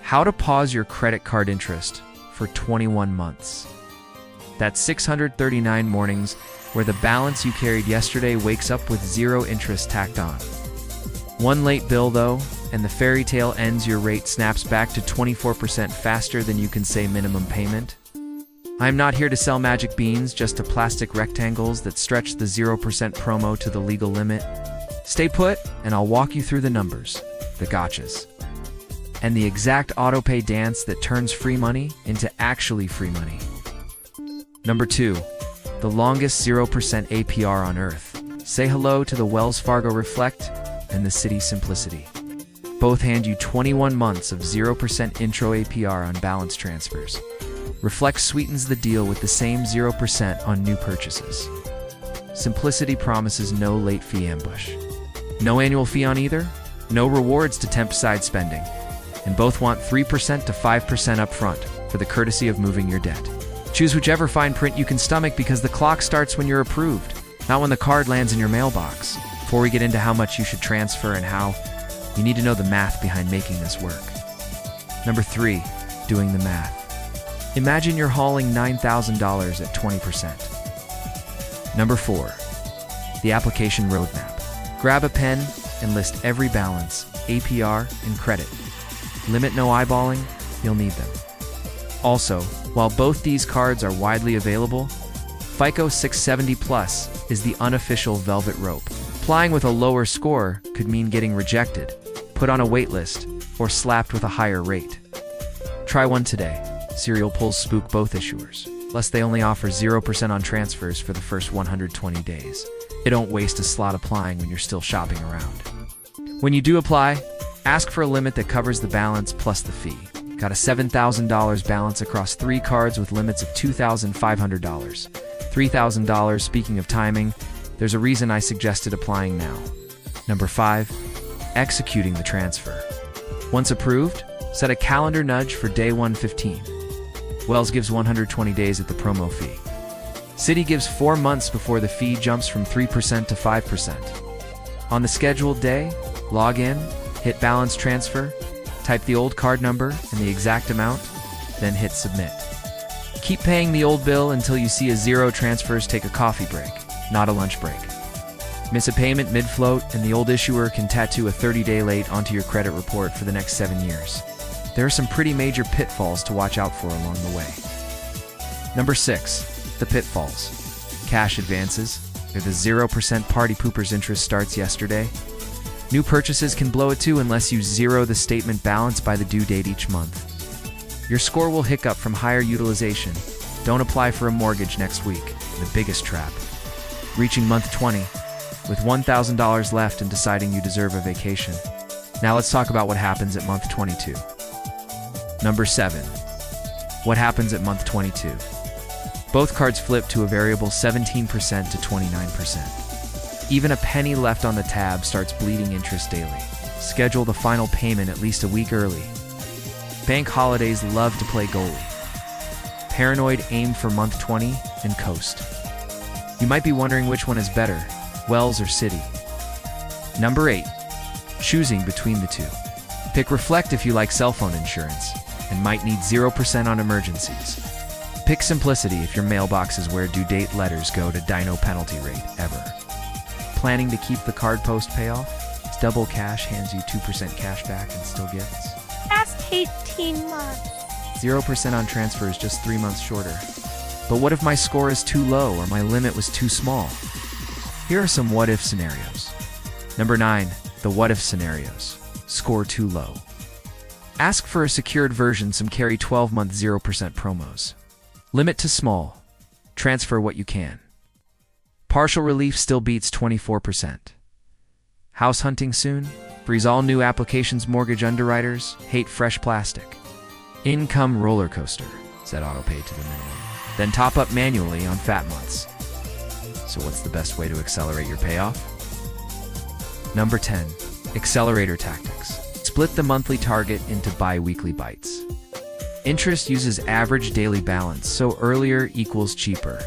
How to pause your credit card interest for 21 months. That's 639 mornings where the balance you carried yesterday wakes up with zero interest tacked on. One late bill though, and the fairy tale ends. Your rate snaps back to 24% faster than you can say minimum payment. I'm not here to sell magic beans, just to plastic rectangles that stretch the 0% promo to the legal limit. Stay put, and I'll walk you through the numbers, the gotchas, and the exact autopay dance that turns free money into actually free money. Number 2, the longest 0% APR on earth. Say hello to the Wells Fargo Reflect and the Citi Simplicity. Both hand you 21 months of 0% intro APR on balance transfers. Reflect sweetens the deal with the same 0% on new purchases. Simplicity promises no late fee ambush. No annual fee on either, no rewards to tempt side spending, and both want 3% to 5% upfront for the courtesy of moving your debt. Choose whichever fine print you can stomach, because the clock starts when you're approved, not when the card lands in your mailbox. Before we get into how much you should transfer and how, you need to know the math behind making this work. Number 3, doing the math. Imagine you're hauling $9,000 at 20%. Number 4, the application roadmap. Grab a pen and list every balance, APR, and credit. Limit no eyeballing, you'll need them. Also, while both these cards are widely available, FICO 670 Plus is the unofficial velvet rope. Applying with a lower score could mean getting rejected, put on a wait list, or slapped with a higher rate. Try one today. Serial pulls spook both issuers. Plus, they only offer 0% on transfers for the first 120 days. It don't waste a slot applying when you're still shopping around. When you do apply, ask for a limit that covers the balance plus the fee. Got a $7,000 balance across 3 cards with limits of $2,500, $3,000. Speaking of timing, there's a reason I suggested applying now. Number 5, executing the transfer. Once approved, set a calendar nudge for day 115. Wells gives 120 days at the promo fee. Citi gives 4 months before the fee jumps from 3% to 5%. On the scheduled day, log in, hit balance transfer, type the old card number and the exact amount, then hit submit. Keep paying the old bill until you see a 0 transfers. Take a coffee break, not a lunch break. Miss a payment mid-float and the old issuer can tattoo a 30-day late onto your credit report for the next 7 years. There are some pretty major pitfalls to watch out for along the way. Number 6, the pitfalls. Cash advances. They're the 0% party poopers. Interest starts yesterday. New purchases can blow it too unless you zero the statement balance by the due date each month. Your score will hiccup from higher utilization. Don't apply for a mortgage next week. The biggest trap. Reaching month 20 with $1,000 left and deciding you deserve a vacation. Now let's talk about what happens at month 22. Number 7. What happens at month 22? Both cards flip to a variable 17% to 29%. Even a penny left on the tab starts bleeding interest daily. Schedule the final payment at least a week early. Bank holidays love to play goalie. Paranoid aim for month 20 and coast. You might be wondering which one is better, Wells or Citi. Number 8. Choosing between the two. Pick Reflect if you like cell phone insurance and might need 0% on emergencies. Pick Simplicity if your mailbox is where due date letters go to dino penalty rate ever. Planning to keep the card post payoff? It's double cash, hands you 2% cash back and still gifts. That's 18 months. 0% on transfer is just 3 months shorter. But what if my score is too low or my limit was too small? Here are some what-if scenarios. Number 9, the what-if scenarios. Score too low. Ask for a secured version. Some carry 12-month 0% promos. Limit to small. Transfer what you can. Partial relief still beats 24%. House hunting soon? Freeze all new applications. Mortgage underwriters hate fresh plastic. Income roller coaster. Set autopay to the minimum. Then top up manually on fat months. So what's the best way to accelerate your payoff? Number 10. Accelerator tactics. Split the monthly target into bi-weekly bites. Interest uses average daily balance, so earlier equals cheaper.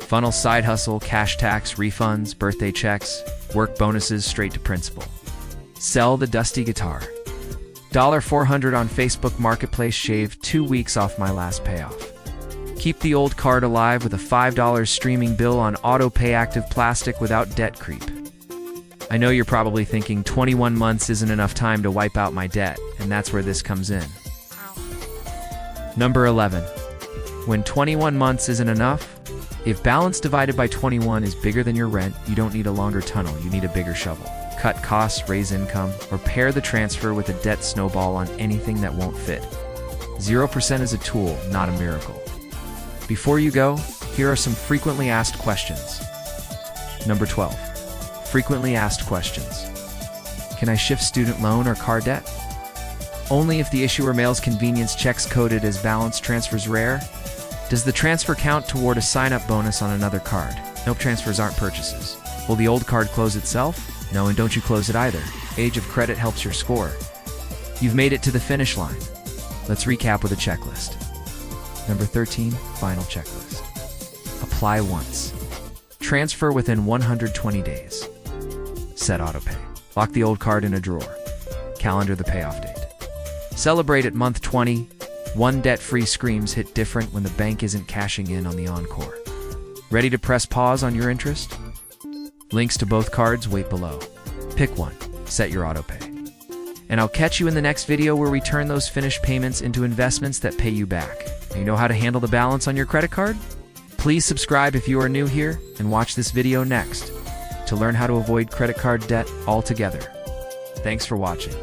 Funnel side hustle, cash tax, refunds, birthday checks, work bonuses straight to principal. Sell the dusty guitar. $400 on Facebook Marketplace shaved 2 weeks off my last payoff. Keep the old card alive with a $5 streaming bill on auto-pay active plastic without debt creep. I know you're probably thinking 21 months isn't enough time to wipe out my debt, and that's where this comes in. Number 11. When 21 months isn't enough, if balance divided by 21 is bigger than your rent, you don't need a longer tunnel, you need a bigger shovel. Cut costs, raise income, or pair the transfer with a debt snowball on anything that won't fit. 0% is a tool, not a miracle. Before you go, here are some frequently asked questions. Number 12. Frequently asked questions. Can I shift student loan or car debt? Only if the issuer mails convenience checks coded as balance transfers rare. Does the transfer count toward a sign-up bonus on another card? Nope, transfers aren't purchases. Will the old card close itself? No, and don't you close it either. Age of credit helps your score. You've made it to the finish line. Let's recap with a checklist. Number 13, final checklist. Apply once. Transfer within 120 days. Set autopay. Lock the old card in a drawer. Calendar the payoff date. Celebrate at month 20. One debt-free screams hit different when the bank isn't cashing in on the encore. Ready to press pause on your interest? Links to both cards wait below. Pick one. Set your autopay. And I'll catch you in the next video where we turn those finished payments into investments that pay you back. You know how to handle the balance on your credit card? Please subscribe if you are new here and watch this video next to learn how to avoid credit card debt altogether. Thanks for watching.